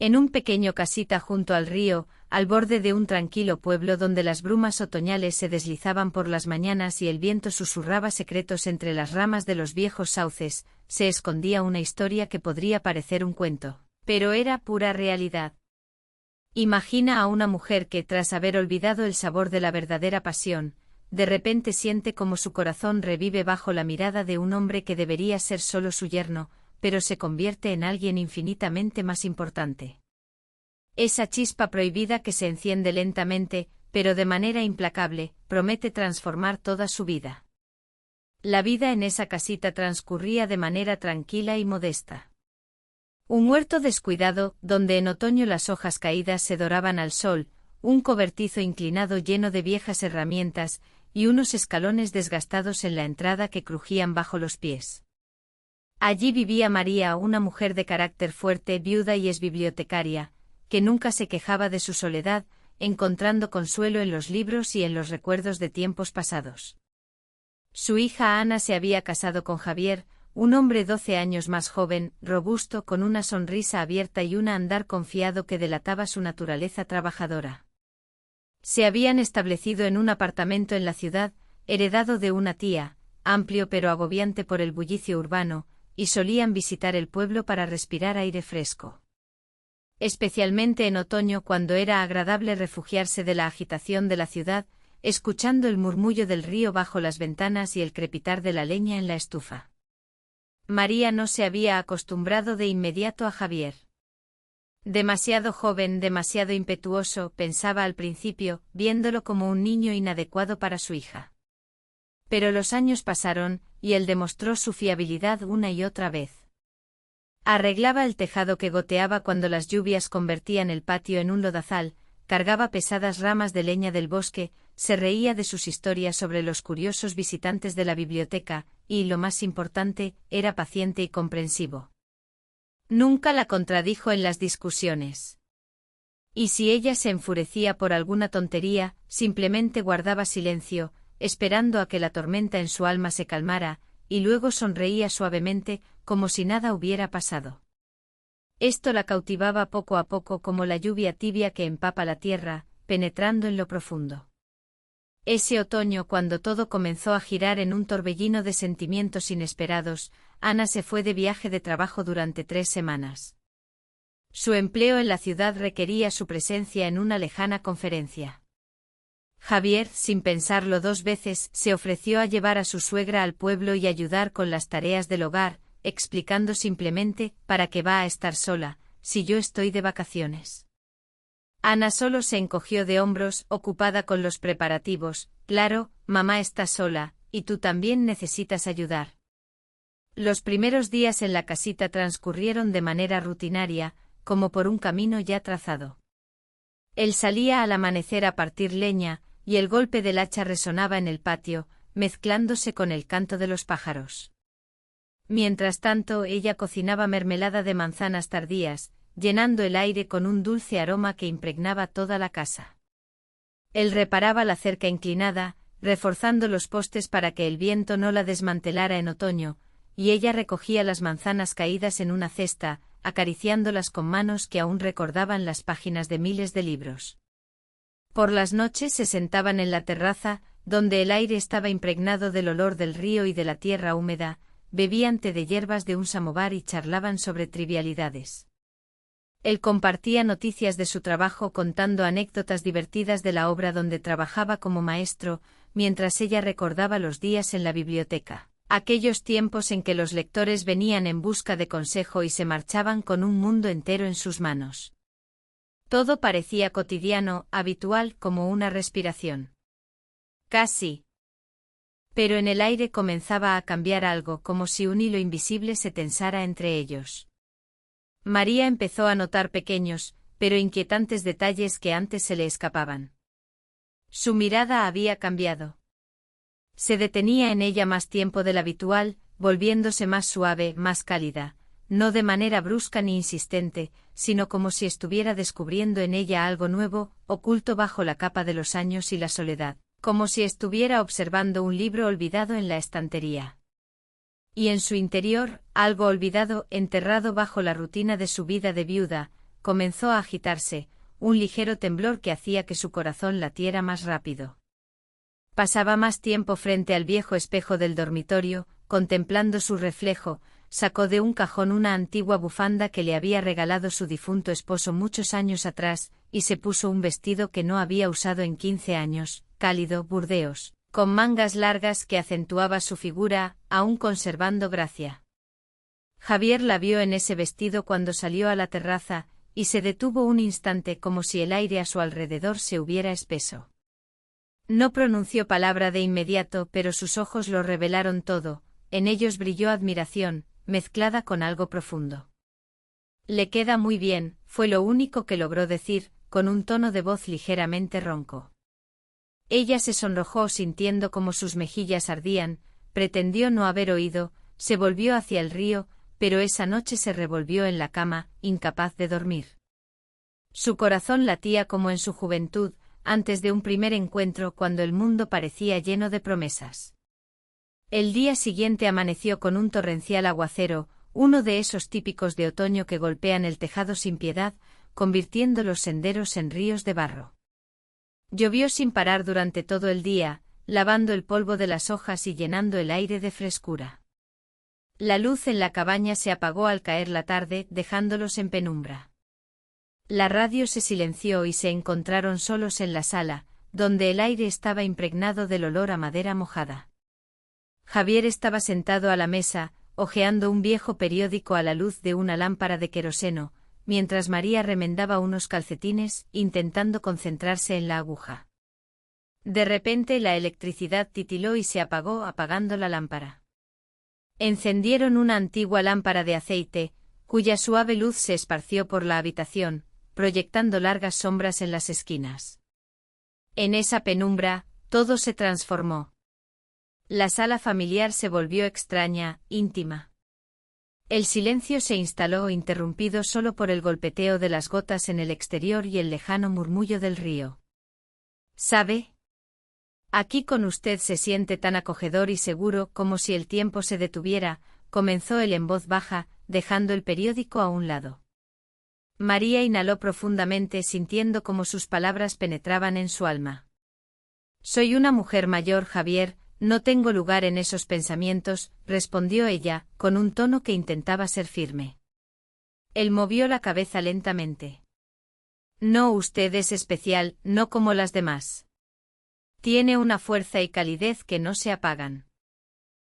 En un pequeño casita junto al río, al borde de un tranquilo pueblo donde las brumas otoñales se deslizaban por las mañanas y el viento susurraba secretos entre las ramas de los viejos sauces, se escondía una historia que podría parecer un cuento, pero era pura realidad. Imagina a una mujer que, tras haber olvidado el sabor de la verdadera pasión, de repente siente como su corazón revive bajo la mirada de un hombre que debería ser solo su yerno, pero se convierte en alguien infinitamente más importante. Esa chispa prohibida que se enciende lentamente, pero de manera implacable, promete transformar toda su vida. La vida en esa casita transcurría de manera tranquila y modesta. Un huerto descuidado, donde en otoño las hojas caídas se doraban al sol, un cobertizo inclinado lleno de viejas herramientas, y unos escalones desgastados en la entrada que crujían bajo los pies. Allí vivía María, una mujer de carácter fuerte, viuda y exbibliotecaria, que nunca se quejaba de su soledad, encontrando consuelo en los libros y en los recuerdos de tiempos pasados. Su hija Ana se había casado con Javier, un hombre 12 años más joven, robusto, con una sonrisa abierta y un andar confiado que delataba su naturaleza trabajadora. Se habían establecido en un apartamento en la ciudad, heredado de una tía, amplio pero agobiante por el bullicio urbano, y solían visitar el pueblo para respirar aire fresco. Especialmente en otoño, cuando era agradable refugiarse de la agitación de la ciudad, escuchando el murmullo del río bajo las ventanas y el crepitar de la leña en la estufa. María no se había acostumbrado de inmediato a Javier. Demasiado joven, demasiado impetuoso, pensaba al principio, viéndolo como un niño inadecuado para su hija. Pero los años pasaron, y él demostró su fiabilidad una y otra vez. Arreglaba el tejado que goteaba cuando las lluvias convertían el patio en un lodazal, cargaba pesadas ramas de leña del bosque, se reía de sus historias sobre los curiosos visitantes de la biblioteca, y, lo más importante, era paciente y comprensivo. Nunca la contradijo en las discusiones. Y si ella se enfurecía por alguna tontería, simplemente guardaba silencio, esperando a que la tormenta en su alma se calmara, y luego sonreía suavemente, como si nada hubiera pasado. Esto la cautivaba poco a poco como la lluvia tibia que empapa la tierra, penetrando en lo profundo. Ese otoño, cuando todo comenzó a girar en un torbellino de sentimientos inesperados, Ana se fue de viaje de trabajo durante 3 semanas. Su empleo en la ciudad requería su presencia en una lejana conferencia. Javier, sin pensarlo 2 veces, se ofreció a llevar a su suegra al pueblo y ayudar con las tareas del hogar, explicando simplemente, ¿para qué va a estar sola, si yo estoy de vacaciones? Ana solo se encogió de hombros, ocupada con los preparativos. Claro, mamá está sola, y tú también necesitas ayudar. Los primeros días en la casita transcurrieron de manera rutinaria, como por un camino ya trazado. Él salía al amanecer a partir leña, y el golpe del hacha resonaba en el patio, mezclándose con el canto de los pájaros. Mientras tanto, ella cocinaba mermelada de manzanas tardías, llenando el aire con un dulce aroma que impregnaba toda la casa. Él reparaba la cerca inclinada, reforzando los postes para que el viento no la desmantelara en otoño, y ella recogía las manzanas caídas en una cesta, acariciándolas con manos que aún recordaban las páginas de miles de libros. Por las noches se sentaban en la terraza, donde el aire estaba impregnado del olor del río y de la tierra húmeda, bebían té de hierbas de un samovar y charlaban sobre trivialidades. Él compartía noticias de su trabajo contando anécdotas divertidas de la obra donde trabajaba como maestro, mientras ella recordaba los días en la biblioteca, aquellos tiempos en que los lectores venían en busca de consejo y se marchaban con un mundo entero en sus manos. Todo parecía cotidiano, habitual, como una respiración. Casi. Pero en el aire comenzaba a cambiar algo, como si un hilo invisible se tensara entre ellos. María empezó a notar pequeños, pero inquietantes detalles que antes se le escapaban. Su mirada había cambiado. Se detenía en ella más tiempo del habitual, volviéndose más suave, más cálida, no de manera brusca ni insistente, sino como si estuviera descubriendo en ella algo nuevo, oculto bajo la capa de los años y la soledad, como si estuviera observando un libro olvidado en la estantería. Y en su interior, algo olvidado, enterrado bajo la rutina de su vida de viuda, comenzó a agitarse, un ligero temblor que hacía que su corazón latiera más rápido. Pasaba más tiempo frente al viejo espejo del dormitorio, contemplando su reflejo. Sacó de un cajón una antigua bufanda que le había regalado su difunto esposo muchos años atrás, y se puso un vestido que no había usado en 15 años, cálido, burdeos, con mangas largas que acentuaba su figura, aún conservando gracia. Javier la vio en ese vestido cuando salió a la terraza, y se detuvo un instante como si el aire a su alrededor se hubiera espeso. No pronunció palabra de inmediato, pero sus ojos lo revelaron todo, en ellos brilló admiración, mezclada con algo profundo. Le queda muy bien, fue lo único que logró decir, con un tono de voz ligeramente ronco. Ella se sonrojó sintiendo como sus mejillas ardían, pretendió no haber oído, se volvió hacia el río, pero esa noche se revolvió en la cama, incapaz de dormir. Su corazón latía como en su juventud, antes de un primer encuentro cuando el mundo parecía lleno de promesas. El día siguiente amaneció con un torrencial aguacero, uno de esos típicos de otoño que golpean el tejado sin piedad, convirtiendo los senderos en ríos de barro. Llovió sin parar durante todo el día, lavando el polvo de las hojas y llenando el aire de frescura. La luz en la cabaña se apagó al caer la tarde, dejándolos en penumbra. La radio se silenció y se encontraron solos en la sala, donde el aire estaba impregnado del olor a madera mojada. Javier estaba sentado a la mesa, hojeando un viejo periódico a la luz de una lámpara de queroseno, mientras María remendaba unos calcetines, intentando concentrarse en la aguja. De repente la electricidad titiló y se apagó, apagando la lámpara. Encendieron una antigua lámpara de aceite, cuya suave luz se esparció por la habitación, proyectando largas sombras en las esquinas. En esa penumbra, todo se transformó. La sala familiar se volvió extraña, íntima. El silencio se instaló interrumpido solo por el golpeteo de las gotas en el exterior y el lejano murmullo del río. ¿Sabe? Aquí con usted se siente tan acogedor y seguro como si el tiempo se detuviera, comenzó él en voz baja, dejando el periódico a un lado. María inhaló profundamente sintiendo como sus palabras penetraban en su alma. Soy una mujer mayor, Javier, no tengo lugar en esos pensamientos, respondió ella, con un tono que intentaba ser firme. Él movió la cabeza lentamente. No, usted es especial, no como las demás. Tiene una fuerza y calidez que no se apagan.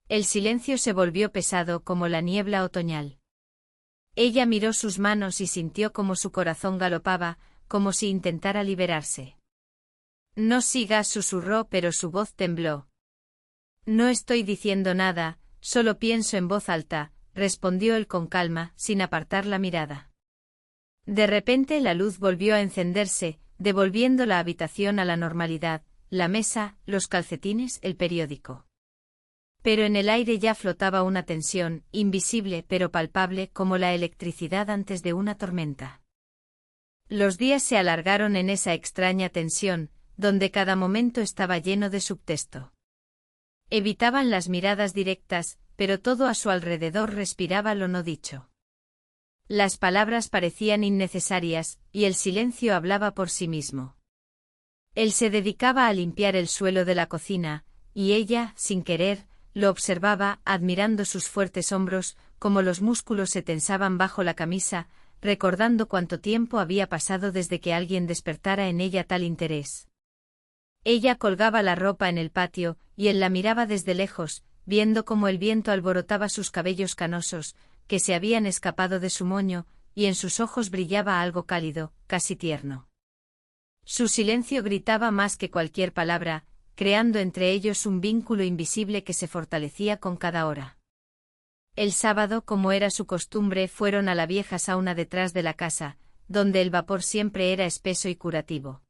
El silencio se volvió pesado como la niebla otoñal. Ella miró sus manos y sintió como su corazón galopaba, como si intentara liberarse. No sigas, susurró, pero su voz tembló. No estoy diciendo nada, solo pienso en voz alta, respondió él con calma, sin apartar la mirada. De repente la luz volvió a encenderse, devolviendo la habitación a la normalidad, la mesa, los calcetines, el periódico. Pero en el aire ya flotaba una tensión, invisible pero palpable como la electricidad antes de una tormenta. Los días se alargaron en esa extraña tensión, donde cada momento estaba lleno de subtexto. Evitaban las miradas directas, pero todo a su alrededor respiraba lo no dicho. Las palabras parecían innecesarias, y el silencio hablaba por sí mismo. Él se dedicaba a limpiar el suelo de la cocina, y ella, sin querer, lo observaba, admirando sus fuertes hombros, como los músculos se tensaban bajo la camisa, recordando cuánto tiempo había pasado desde que alguien despertara en ella tal interés. Ella colgaba la ropa en el patio, y él la miraba desde lejos, viendo cómo el viento alborotaba sus cabellos canosos, que se habían escapado de su moño, y en sus ojos brillaba algo cálido, casi tierno. Su silencio gritaba más que cualquier palabra, creando entre ellos un vínculo invisible que se fortalecía con cada hora. El sábado, como era su costumbre, fueron a la vieja sauna detrás de la casa, donde el vapor siempre era espeso y curativo.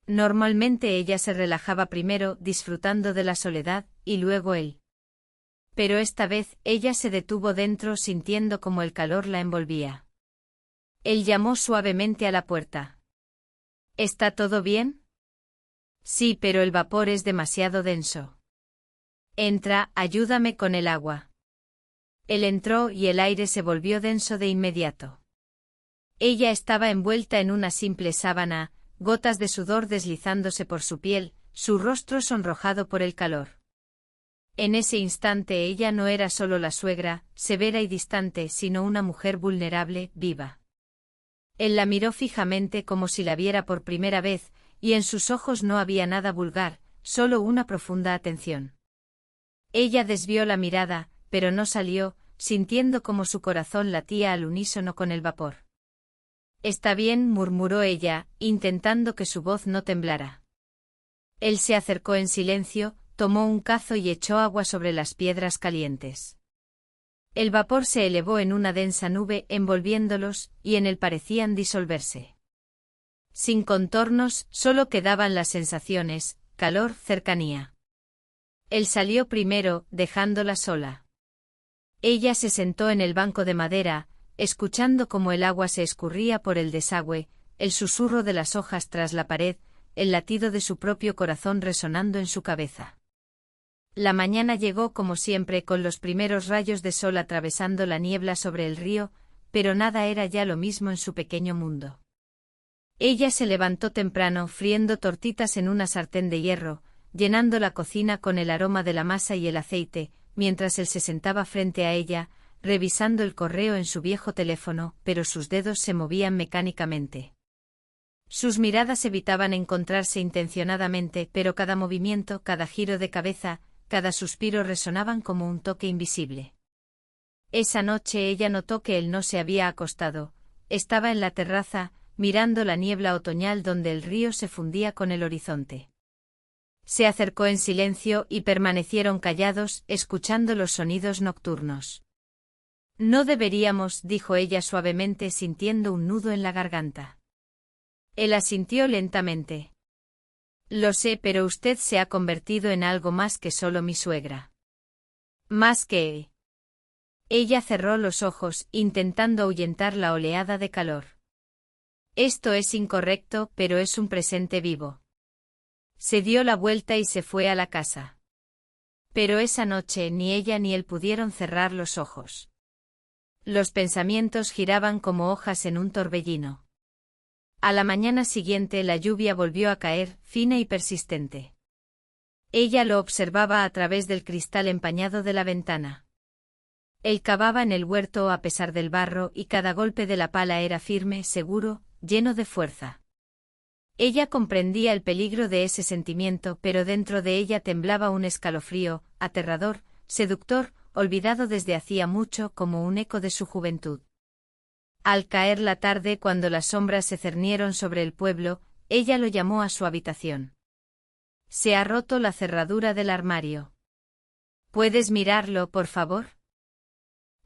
Normalmente ella se relajaba primero, disfrutando de la soledad, y luego él. Pero esta vez ella se detuvo dentro sintiendo como el calor la envolvía. Él llamó suavemente a la puerta. ¿Está todo bien? Sí, pero el vapor es demasiado denso. Entra, ayúdame con el agua. Él entró y el aire se volvió denso de inmediato. Ella estaba envuelta en una simple sábana, gotas de sudor deslizándose por su piel, su rostro sonrojado por el calor. En ese instante ella no era solo la suegra, severa y distante, sino una mujer vulnerable, viva. Él la miró fijamente como si la viera por primera vez, y en sus ojos no había nada vulgar, solo una profunda atención. Ella desvió la mirada, pero no salió, sintiendo como su corazón latía al unísono con el vapor. «Está bien», murmuró ella, intentando que su voz no temblara. Él se acercó en silencio, tomó un cazo y echó agua sobre las piedras calientes. El vapor se elevó en una densa nube envolviéndolos, y en él parecían disolverse. Sin contornos, solo quedaban las sensaciones, calor, cercanía. Él salió primero, dejándola sola. Ella se sentó en el banco de madera, escuchando cómo el agua se escurría por el desagüe, el susurro de las hojas tras la pared, el latido de su propio corazón resonando en su cabeza. La mañana llegó como siempre con los primeros rayos de sol atravesando la niebla sobre el río, pero nada era ya lo mismo en su pequeño mundo. Ella se levantó temprano friendo tortitas en una sartén de hierro, llenando la cocina con el aroma de la masa y el aceite, mientras él se sentaba frente a ella, revisando el correo en su viejo teléfono, pero sus dedos se movían mecánicamente. Sus miradas evitaban encontrarse intencionadamente, pero cada movimiento, cada giro de cabeza, cada suspiro resonaban como un toque invisible. Esa noche ella notó que él no se había acostado, estaba en la terraza, mirando la niebla otoñal donde el río se fundía con el horizonte. Se acercó en silencio y permanecieron callados, escuchando los sonidos nocturnos. «No deberíamos», dijo ella suavemente sintiendo un nudo en la garganta. Él asintió lentamente. «Lo sé, pero usted se ha convertido en algo más que solo mi suegra». «¿Más que...?» Ella cerró los ojos, intentando ahuyentar la oleada de calor. «Esto es incorrecto, pero es un presente vivo». Se dio la vuelta y se fue a la casa. Pero esa noche ni ella ni él pudieron cerrar los ojos. Los pensamientos giraban como hojas en un torbellino. A la mañana siguiente la lluvia volvió a caer, fina y persistente. Ella lo observaba a través del cristal empañado de la ventana. Él cavaba en el huerto a pesar del barro y cada golpe de la pala era firme, seguro, lleno de fuerza. Ella comprendía el peligro de ese sentimiento, pero dentro de ella temblaba un escalofrío, aterrador, seductor, olvidado desde hacía mucho como un eco de su juventud. Al caer la tarde, cuando las sombras se cernieron sobre el pueblo, ella lo llamó a su habitación. «Se ha roto la cerradura del armario. ¿Puedes mirarlo, por favor?»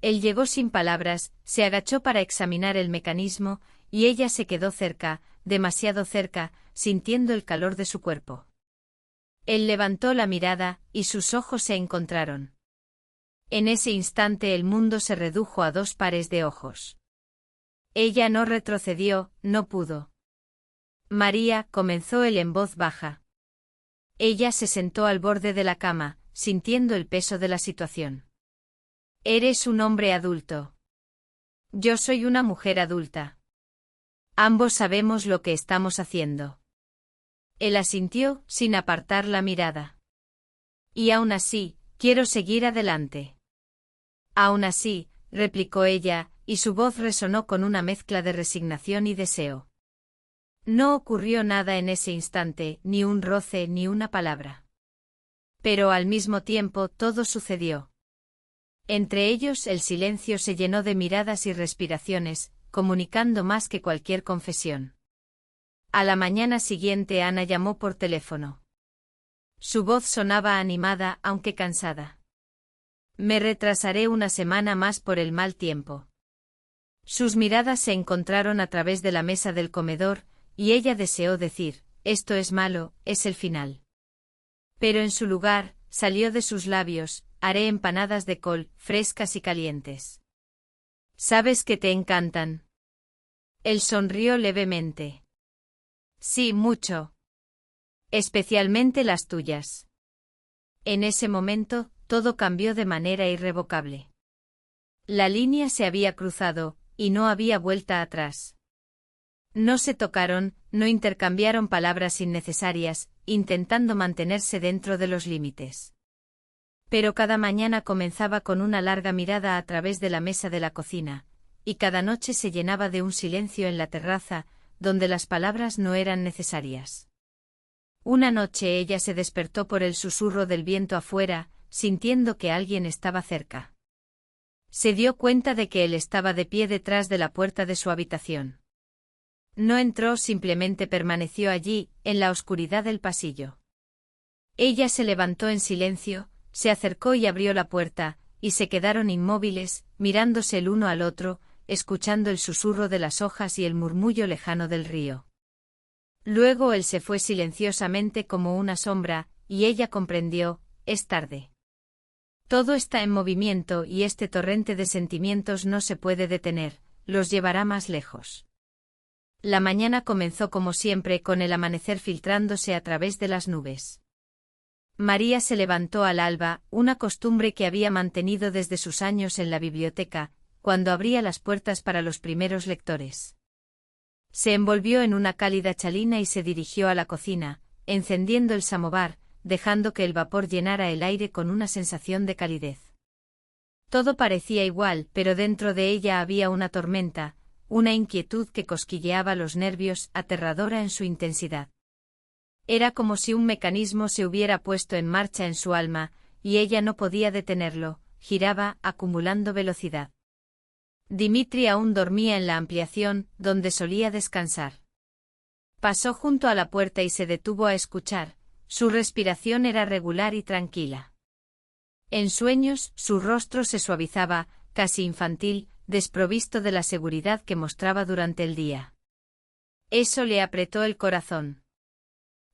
Él llegó sin palabras, se agachó para examinar el mecanismo, y ella se quedó cerca, demasiado cerca, sintiendo el calor de su cuerpo. Él levantó la mirada, y sus ojos se encontraron. En ese instante el mundo se redujo a dos pares de ojos. Ella no retrocedió, no pudo. «María», comenzó él en voz baja. Ella se sentó al borde de la cama, sintiendo el peso de la situación. «Eres un hombre adulto. Yo soy una mujer adulta. Ambos sabemos lo que estamos haciendo». Él asintió, sin apartar la mirada. «Y aún así, quiero seguir adelante». «Aún así», replicó ella, y su voz resonó con una mezcla de resignación y deseo. No ocurrió nada en ese instante, ni un roce ni una palabra. Pero al mismo tiempo todo sucedió. Entre ellos el silencio se llenó de miradas y respiraciones, comunicando más que cualquier confesión. A la mañana siguiente Ana llamó por teléfono. Su voz sonaba animada, aunque cansada. «Me retrasaré una semana más por el mal tiempo». Sus miradas se encontraron a través de la mesa del comedor, y ella deseó decir, «Esto es malo, es el final». Pero en su lugar, salió de sus labios, «Haré empanadas de col, frescas y calientes. ¿Sabes que te encantan?» Él sonrió levemente. «Sí, mucho. Especialmente las tuyas». En ese momento, todo cambió de manera irrevocable. La línea se había cruzado, y no había vuelta atrás. No se tocaron, no intercambiaron palabras innecesarias, intentando mantenerse dentro de los límites. Pero cada mañana comenzaba con una larga mirada a través de la mesa de la cocina, y cada noche se llenaba de un silencio en la terraza, donde las palabras no eran necesarias. Una noche ella se despertó por el susurro del viento afuera, sintiendo que alguien estaba cerca. Se dio cuenta de que él estaba de pie detrás de la puerta de su habitación. No entró, simplemente permaneció allí, en la oscuridad del pasillo. Ella se levantó en silencio, se acercó y abrió la puerta, y se quedaron inmóviles, mirándose el uno al otro, escuchando el susurro de las hojas y el murmullo lejano del río. Luego él se fue silenciosamente como una sombra, y ella comprendió: es tarde. Todo está en movimiento y este torrente de sentimientos no se puede detener, los llevará más lejos. La mañana comenzó como siempre, con el amanecer filtrándose a través de las nubes. María se levantó al alba, una costumbre que había mantenido desde sus años en la biblioteca, cuando abría las puertas para los primeros lectores. Se envolvió en una cálida chalina y se dirigió a la cocina, encendiendo el samovar, dejando que el vapor llenara el aire con una sensación de calidez. Todo parecía igual, pero dentro de ella había una tormenta, una inquietud que cosquilleaba los nervios, aterradora en su intensidad. Era como si un mecanismo se hubiera puesto en marcha en su alma, y ella no podía detenerlo, giraba, acumulando velocidad. Dimitri aún dormía en la ampliación, donde solía descansar. Pasó junto a la puerta y se detuvo a escuchar. Su respiración era regular y tranquila. En sueños, su rostro se suavizaba, casi infantil, desprovisto de la seguridad que mostraba durante el día. Eso le apretó el corazón.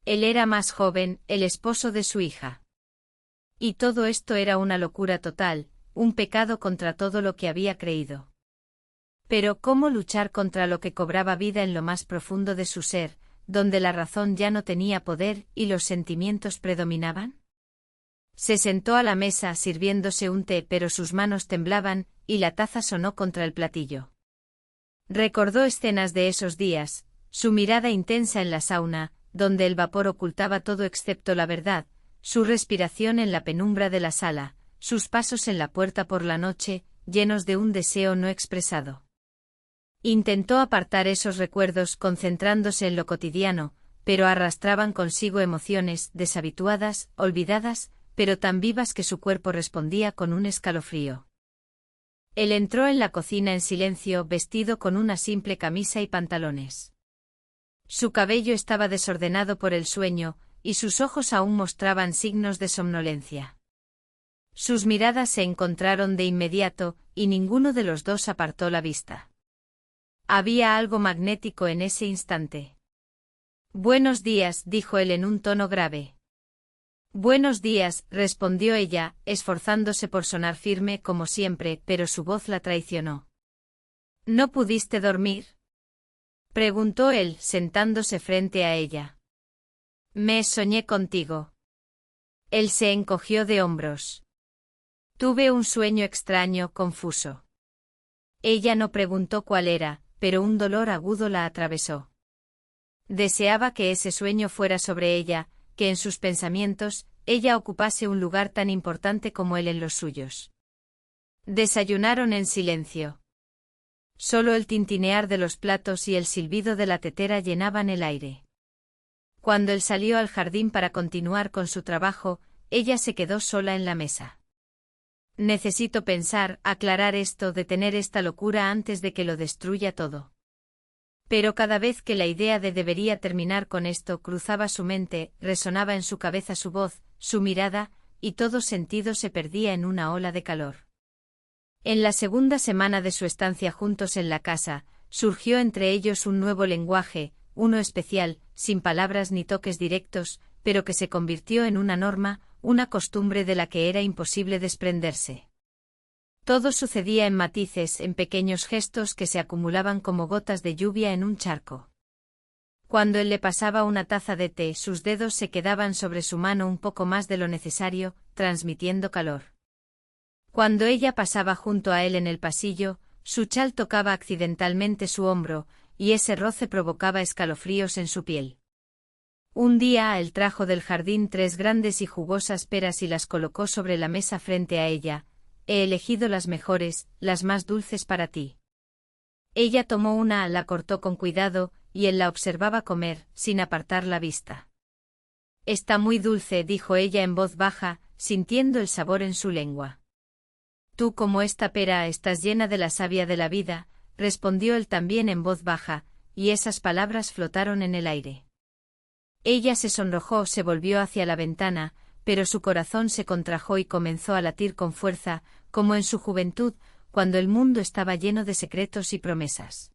Él era más joven, el esposo de su hija. Y todo esto era una locura total, un pecado contra todo lo que había creído. Pero ¿cómo luchar contra lo que cobraba vida en lo más profundo de su ser, donde la razón ya no tenía poder y los sentimientos predominaban? Se sentó a la mesa sirviéndose un té, pero sus manos temblaban, y la taza sonó contra el platillo. Recordó escenas de esos días, su mirada intensa en la sauna, donde el vapor ocultaba todo excepto la verdad, su respiración en la penumbra de la sala, sus pasos en la puerta por la noche, llenos de un deseo no expresado. Intentó apartar esos recuerdos concentrándose en lo cotidiano, pero arrastraban consigo emociones deshabituadas, olvidadas, pero tan vivas que su cuerpo respondía con un escalofrío. Él entró en la cocina en silencio, vestido con una simple camisa y pantalones. Su cabello estaba desordenado por el sueño, y sus ojos aún mostraban signos de somnolencia. Sus miradas se encontraron de inmediato, y ninguno de los dos apartó la vista. Había algo magnético en ese instante. «Buenos días», dijo él en un tono grave. «Buenos días», respondió ella, esforzándose por sonar firme como siempre, pero su voz la traicionó. «¿No pudiste dormir?», preguntó él, sentándose frente a ella. «Me soñé contigo». Él se encogió de hombros. «Tuve un sueño extraño, confuso». Ella no preguntó cuál era, pero un dolor agudo la atravesó. Deseaba que ese sueño fuera sobre ella, que en sus pensamientos, ella ocupase un lugar tan importante como él en los suyos. Desayunaron en silencio. Solo el tintinear de los platos y el silbido de la tetera llenaban el aire. Cuando él salió al jardín para continuar con su trabajo, ella se quedó sola en la mesa. «Necesito pensar, aclarar esto, detener esta locura antes de que lo destruya todo». Pero cada vez que la idea de debería terminar con esto cruzaba su mente, resonaba en su cabeza su voz, su mirada, y todo sentido se perdía en una ola de calor. En la segunda semana de su estancia juntos en la casa, surgió entre ellos un nuevo lenguaje, uno especial, sin palabras ni toques directos, pero que se convirtió en una norma, una costumbre de la que era imposible desprenderse. Todo sucedía en matices, en pequeños gestos que se acumulaban como gotas de lluvia en un charco. Cuando él le pasaba una taza de té, sus dedos se quedaban sobre su mano un poco más de lo necesario, transmitiendo calor. Cuando ella pasaba junto a él en el pasillo, su chal tocaba accidentalmente su hombro, y ese roce provocaba escalofríos en su piel. Un día él trajo del jardín 3 grandes y jugosas peras y las colocó sobre la mesa frente a ella. He elegido las mejores, las más dulces para ti. Ella tomó una, la cortó con cuidado, y él la observaba comer, sin apartar la vista. Está muy dulce, dijo ella en voz baja, sintiendo el sabor en su lengua. Tú como esta pera estás llena de la savia de la vida, respondió él también en voz baja, y esas palabras flotaron en el aire. Ella se sonrojó, se volvió hacia la ventana, pero su corazón se contrajo y comenzó a latir con fuerza, como en su juventud, cuando el mundo estaba lleno de secretos y promesas.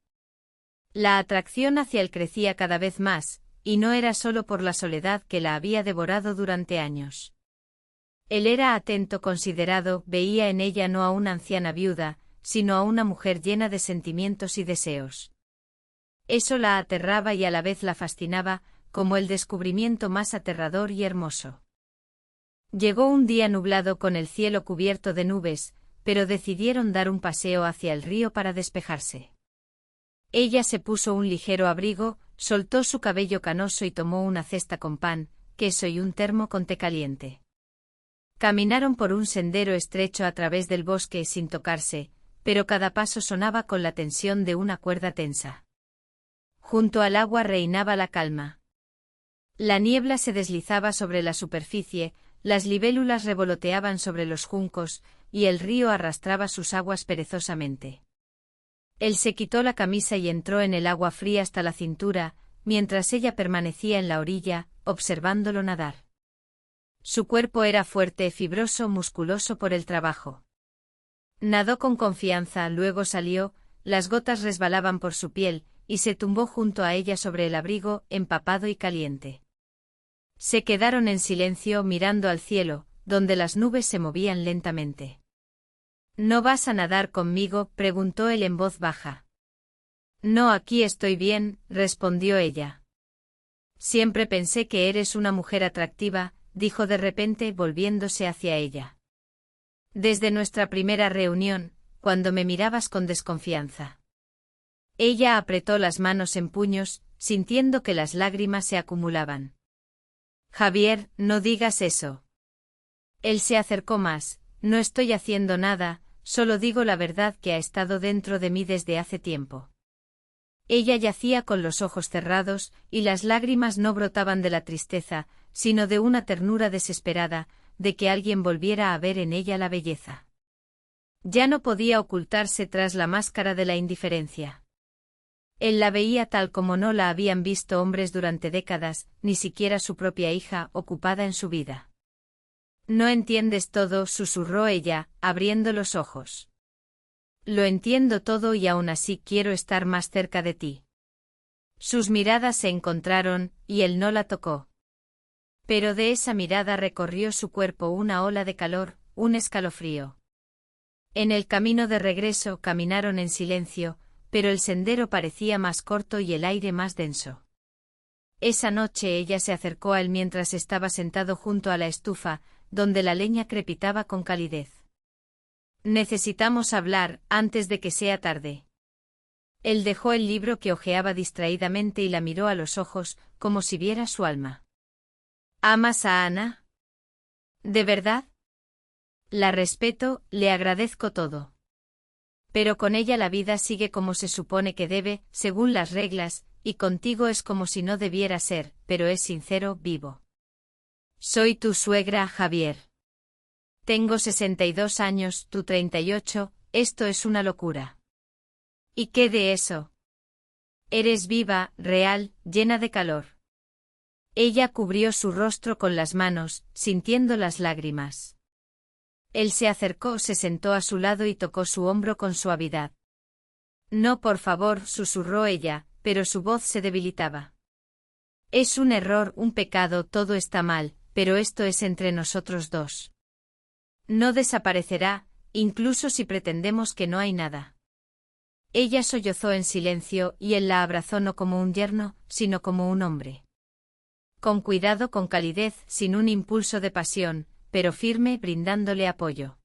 La atracción hacia él crecía cada vez más, y no era solo por la soledad que la había devorado durante años. Él era atento, considerado, veía en ella no a una anciana viuda, sino a una mujer llena de sentimientos y deseos. Eso la aterraba y a la vez la fascinaba, como el descubrimiento más aterrador y hermoso. Llegó un día nublado con el cielo cubierto de nubes, pero decidieron dar un paseo hacia el río para despejarse. Ella se puso un ligero abrigo, soltó su cabello canoso y tomó una cesta con pan, queso y un termo con té caliente. Caminaron por un sendero estrecho a través del bosque sin tocarse, pero cada paso sonaba con la tensión de una cuerda tensa. Junto al agua reinaba la calma. La niebla se deslizaba sobre la superficie, las libélulas revoloteaban sobre los juncos, y el río arrastraba sus aguas perezosamente. Él se quitó la camisa y entró en el agua fría hasta la cintura, mientras ella permanecía en la orilla, observándolo nadar. Su cuerpo era fuerte, fibroso, musculoso por el trabajo. Nadó con confianza, luego salió, las gotas resbalaban por su piel, y se tumbó junto a ella sobre el abrigo, empapado y caliente. Se quedaron en silencio mirando al cielo, donde las nubes se movían lentamente. ¿No vas a nadar conmigo?, preguntó él en voz baja. No, aquí estoy bien, respondió ella. Siempre pensé que eres una mujer atractiva, dijo de repente volviéndose hacia ella. Desde nuestra primera reunión, cuando me mirabas con desconfianza. Ella apretó las manos en puños, sintiendo que las lágrimas se acumulaban. Javier, no digas eso. Él se acercó más. No estoy haciendo nada, solo digo la verdad que ha estado dentro de mí desde hace tiempo. Ella yacía con los ojos cerrados, y las lágrimas no brotaban de la tristeza, sino de una ternura desesperada, de que alguien volviera a ver en ella la belleza. Ya no podía ocultarse tras la máscara de la indiferencia. Él la veía tal como no la habían visto hombres durante décadas, ni siquiera su propia hija, ocupada en su vida. No entiendes todo, susurró ella, abriendo los ojos. Lo entiendo todo y aún así quiero estar más cerca de ti. Sus miradas se encontraron, y él no la tocó. Pero de esa mirada recorrió su cuerpo una ola de calor, un escalofrío. En el camino de regreso caminaron en silencio, pero el sendero parecía más corto y el aire más denso. Esa noche ella se acercó a él mientras estaba sentado junto a la estufa, donde la leña crepitaba con calidez. Necesitamos hablar, antes de que sea tarde. Él dejó el libro que hojeaba distraídamente y la miró a los ojos, como si viera su alma. ¿Amas a Ana? ¿De verdad? La respeto, le agradezco todo. Pero con ella la vida sigue como se supone que debe, según las reglas, y contigo es como si no debiera ser, pero es sincero, vivo. Soy tu suegra, Javier. Tengo 62 años, tú 38, esto es una locura. ¿Y qué de eso? Eres viva, real, llena de calor. Ella cubrió su rostro con las manos, sintiendo las lágrimas. Él se acercó, se sentó a su lado y tocó su hombro con suavidad. No, por favor, susurró ella, pero su voz se debilitaba. Es un error, un pecado, todo está mal, pero esto es entre nosotros dos. No desaparecerá, incluso si pretendemos que no hay nada. Ella sollozó en silencio y él la abrazó no como un yerno, sino como un hombre. Con cuidado, con calidez, sin un impulso de pasión, pero firme, brindándole apoyo.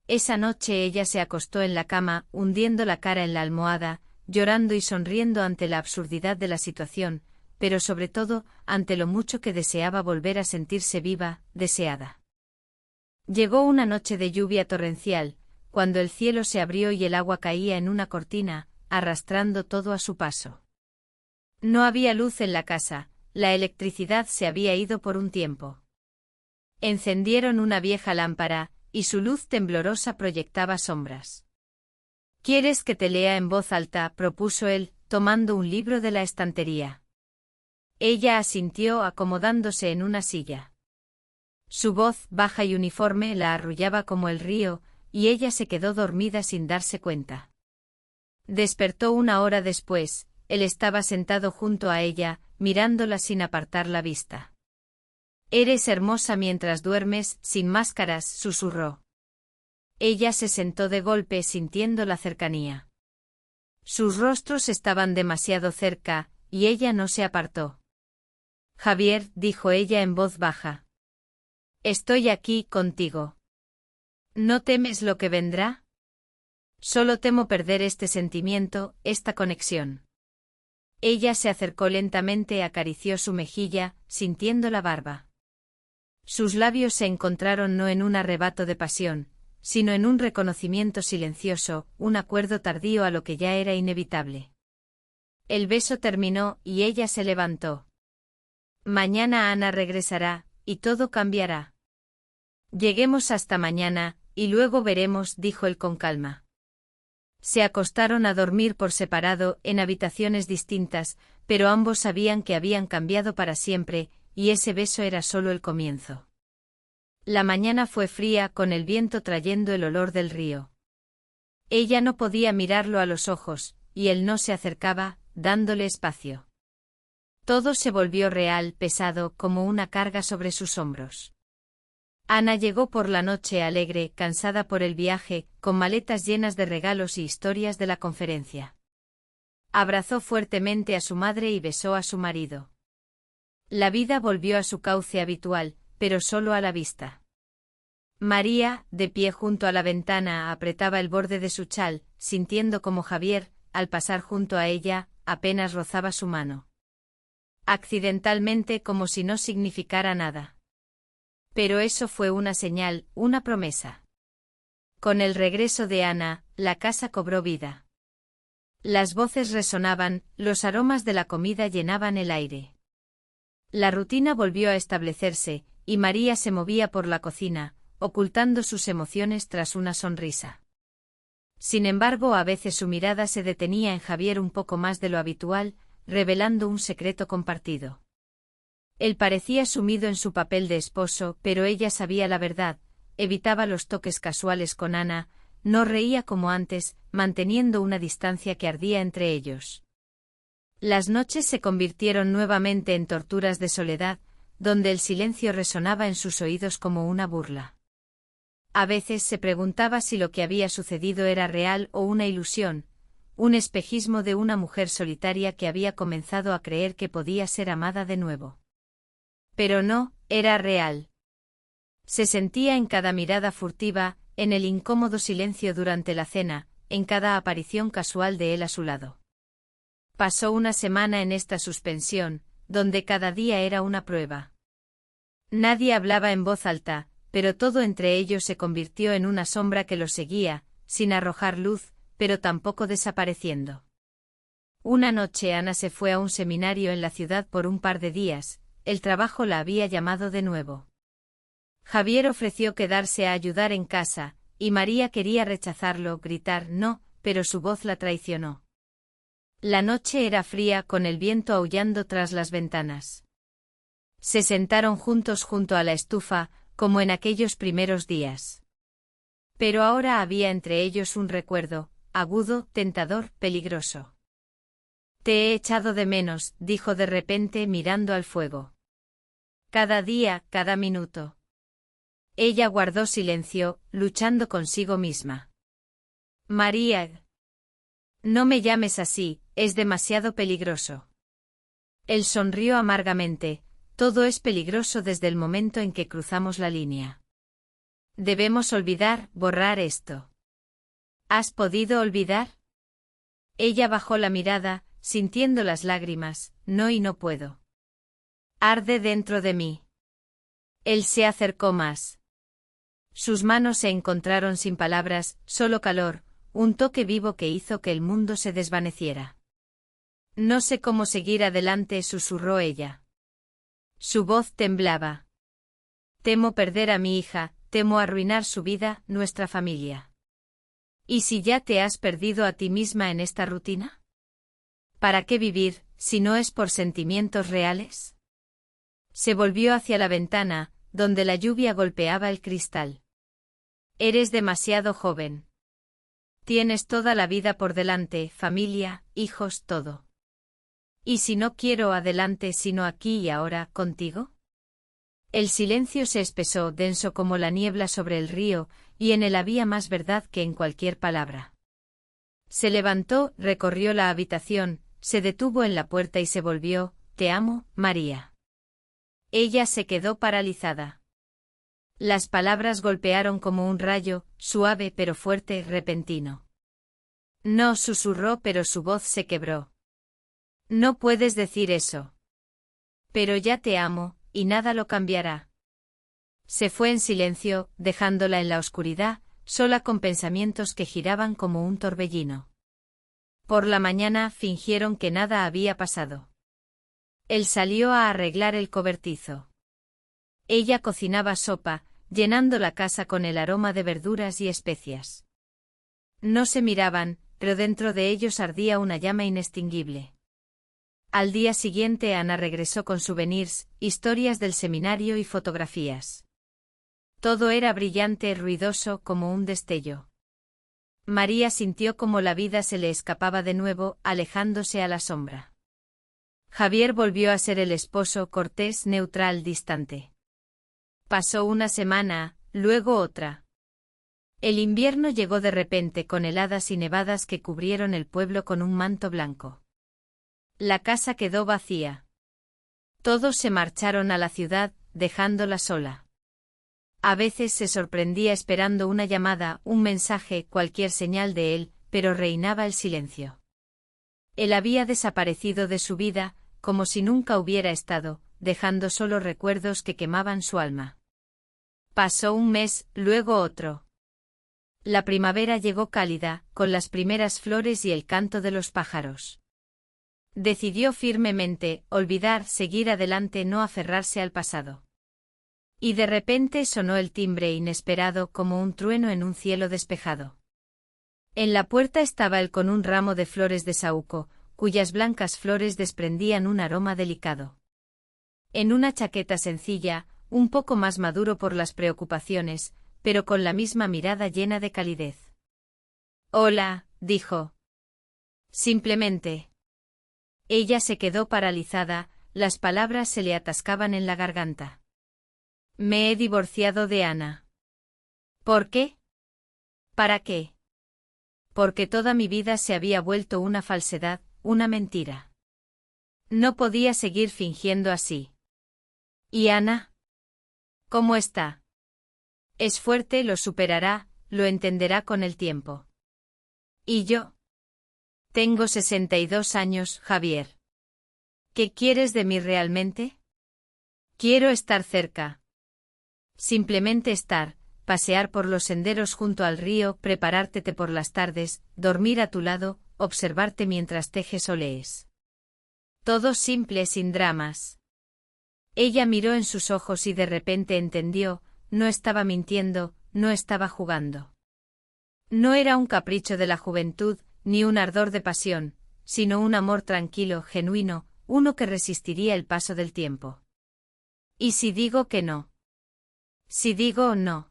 Esa noche ella se acostó en la cama, hundiendo la cara en la almohada, llorando y sonriendo ante la absurdidad de la situación, pero sobre todo, ante lo mucho que deseaba volver a sentirse viva, deseada. Llegó una noche de lluvia torrencial, cuando el cielo se abrió y el agua caía en una cortina, arrastrando todo a su paso. No había luz en la casa, la electricidad se había ido por un tiempo. Encendieron una vieja lámpara, y su luz temblorosa proyectaba sombras. «¿Quieres que te lea en voz alta?», propuso él, tomando un libro de la estantería. Ella asintió acomodándose en una silla. Su voz, baja y uniforme, la arrullaba como el río, y ella se quedó dormida sin darse cuenta. Despertó una hora después, él estaba sentado junto a ella, mirándola sin apartar la vista. «Eres hermosa mientras duermes, sin máscaras», susurró. Ella se sentó de golpe sintiendo la cercanía. Sus rostros estaban demasiado cerca, y ella no se apartó. «Javier», dijo ella en voz baja. «Estoy aquí contigo. ¿No temes lo que vendrá?» «Solo temo perder este sentimiento, esta conexión». Ella se acercó lentamente, acarició su mejilla, sintiendo la barba. Sus labios se encontraron no en un arrebato de pasión, sino en un reconocimiento silencioso, un acuerdo tardío a lo que ya era inevitable. El beso terminó, y ella se levantó. «Mañana Ana regresará, y todo cambiará. Lleguemos hasta mañana, y luego veremos», dijo él con calma. Se acostaron a dormir por separado, en habitaciones distintas, pero ambos sabían que habían cambiado para siempre, y ese beso era solo el comienzo. La mañana fue fría, con el viento trayendo el olor del río. Ella no podía mirarlo a los ojos, y él no se acercaba, dándole espacio. Todo se volvió real, pesado, como una carga sobre sus hombros. Ana llegó por la noche alegre, cansada por el viaje, con maletas llenas de regalos y historias de la conferencia. Abrazó fuertemente a su madre y besó a su marido. La vida volvió a su cauce habitual, pero solo a la vista. María, de pie junto a la ventana, apretaba el borde de su chal, sintiendo como Javier, al pasar junto a ella, apenas rozaba su mano. Accidentalmente, como si no significara nada. Pero eso fue una señal, una promesa. Con el regreso de Ana, la casa cobró vida. Las voces resonaban, los aromas de la comida llenaban el aire. La rutina volvió a establecerse, y María se movía por la cocina, ocultando sus emociones tras una sonrisa. Sin embargo, a veces su mirada se detenía en Javier un poco más de lo habitual, revelando un secreto compartido. Él parecía sumido en su papel de esposo, pero ella sabía la verdad, evitaba los toques casuales con Ana, no reía como antes, manteniendo una distancia que ardía entre ellos. Las noches se convirtieron nuevamente en torturas de soledad, donde el silencio resonaba en sus oídos como una burla. A veces se preguntaba si lo que había sucedido era real o una ilusión, un espejismo de una mujer solitaria que había comenzado a creer que podía ser amada de nuevo. Pero no, era real. Se sentía en cada mirada furtiva, en el incómodo silencio durante la cena, en cada aparición casual de él a su lado. Pasó una semana en esta suspensión, donde cada día era una prueba. Nadie hablaba en voz alta, pero todo entre ellos se convirtió en una sombra que los seguía, sin arrojar luz, pero tampoco desapareciendo. Una noche Ana se fue a un seminario en la ciudad por un par de días, el trabajo la había llamado de nuevo. Javier ofreció quedarse a ayudar en casa, y María quería rechazarlo, gritar no, pero su voz la traicionó. La noche era fría, con el viento aullando tras las ventanas. Se sentaron juntos junto a la estufa, como en aquellos primeros días. Pero ahora había entre ellos un recuerdo, agudo, tentador, peligroso. «Te he echado de menos», dijo de repente mirando al fuego. «Cada día, cada minuto». Ella guardó silencio, luchando consigo misma. «María. No me llames así, es demasiado peligroso». Él sonrió amargamente. «Todo es peligroso desde el momento en que cruzamos la línea. Debemos olvidar, borrar esto». «¿Has podido olvidar?». Ella bajó la mirada, sintiendo las lágrimas. No y no puedo. Arde dentro de mí. Él se acercó más. Sus manos se encontraron sin palabras, solo calor, un toque vivo que hizo que el mundo se desvaneciera. No sé cómo seguir adelante, susurró ella. Su voz temblaba. Temo perder a mi hija, temo arruinar su vida, nuestra familia. ¿Y si ya te has perdido a ti misma en esta rutina? ¿Para qué vivir, si no es por sentimientos reales? Se volvió hacia la ventana, donde la lluvia golpeaba el cristal. Eres demasiado joven. Tienes toda la vida por delante, familia, hijos, todo. ¿Y si no quiero adelante sino aquí y ahora, contigo? El silencio se espesó, denso como la niebla sobre el río, y en él había más verdad que en cualquier palabra. Se levantó, recorrió la habitación, se detuvo en la puerta y se volvió. Te amo, María. Ella se quedó paralizada. Las palabras golpearon como un rayo, suave pero fuerte, repentino. No, susurró, pero su voz se quebró. No puedes decir eso. Pero ya te amo, y nada lo cambiará. Se fue en silencio, dejándola en la oscuridad, sola con pensamientos que giraban como un torbellino. Por la mañana fingieron que nada había pasado. Él salió a arreglar el cobertizo. Ella cocinaba sopa, llenando la casa con el aroma de verduras y especias. No se miraban, pero dentro de ellos ardía una llama inextinguible. Al día siguiente Ana regresó con souvenirs, historias del seminario y fotografías. Todo era brillante, ruidoso, como un destello. María sintió como la vida se le escapaba de nuevo, alejándose a la sombra. Javier volvió a ser el esposo cortés, neutral, distante. Pasó una semana, luego otra. El invierno llegó de repente con heladas y nevadas que cubrieron el pueblo con un manto blanco. La casa quedó vacía. Todos se marcharon a la ciudad, dejándola sola. A veces se sorprendía esperando una llamada, un mensaje, cualquier señal de él, pero reinaba el silencio. Él había desaparecido de su vida, como si nunca hubiera estado, dejando solo recuerdos que quemaban su alma. Pasó un mes, luego otro. La primavera llegó cálida, con las primeras flores y el canto de los pájaros. Decidió firmemente, olvidar, seguir adelante, no aferrarse al pasado. Y de repente sonó el timbre inesperado como un trueno en un cielo despejado. En la puerta estaba él con un ramo de flores de saúco, cuyas blancas flores desprendían un aroma delicado. En una chaqueta sencilla, un poco más maduro por las preocupaciones, pero con la misma mirada llena de calidez. Hola, dijo. Simplemente. Ella se quedó paralizada, las palabras se le atascaban en la garganta. Me he divorciado de Ana. ¿Por qué? ¿Para qué? Porque toda mi vida se había vuelto una falsedad, una mentira. No podía seguir fingiendo así. ¿Y Ana? ¿Cómo está? Es fuerte, lo superará, lo entenderá con el tiempo. ¿Y yo? Tengo 62 años, Javier. ¿Qué quieres de mí realmente? Quiero estar cerca. Simplemente estar, pasear por los senderos junto al río, prepararte té por las tardes, dormir a tu lado, observarte mientras tejes o lees. Todo simple, sin dramas. Ella miró en sus ojos y de repente entendió, no estaba mintiendo, no estaba jugando. No era un capricho de la juventud, ni un ardor de pasión, sino un amor tranquilo, genuino, uno que resistiría el paso del tiempo. ¿Y si digo que no? Si digo no.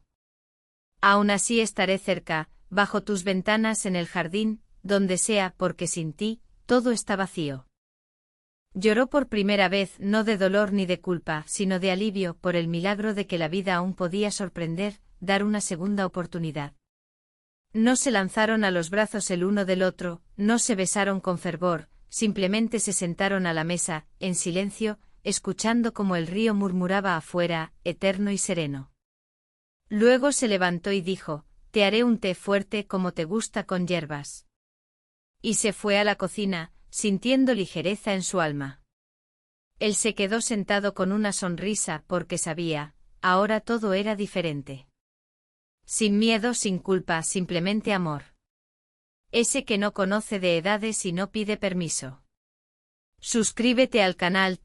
Aún así estaré cerca, bajo tus ventanas en el jardín, donde sea, porque sin ti, todo está vacío. Lloró por primera vez, no de dolor ni de culpa, sino de alivio por el milagro de que la vida aún podía sorprender, dar una segunda oportunidad. No se lanzaron a los brazos el uno del otro, no se besaron con fervor, simplemente se sentaron a la mesa, en silencio, escuchando como el río murmuraba afuera, eterno y sereno. Luego se levantó y dijo, te haré un té fuerte como te gusta con hierbas. Y se fue a la cocina, sintiendo ligereza en su alma. Él se quedó sentado con una sonrisa porque sabía, ahora todo era diferente. Sin miedo, sin culpa, simplemente amor. Ese que no conoce de edades y no pide permiso. Suscríbete al canal.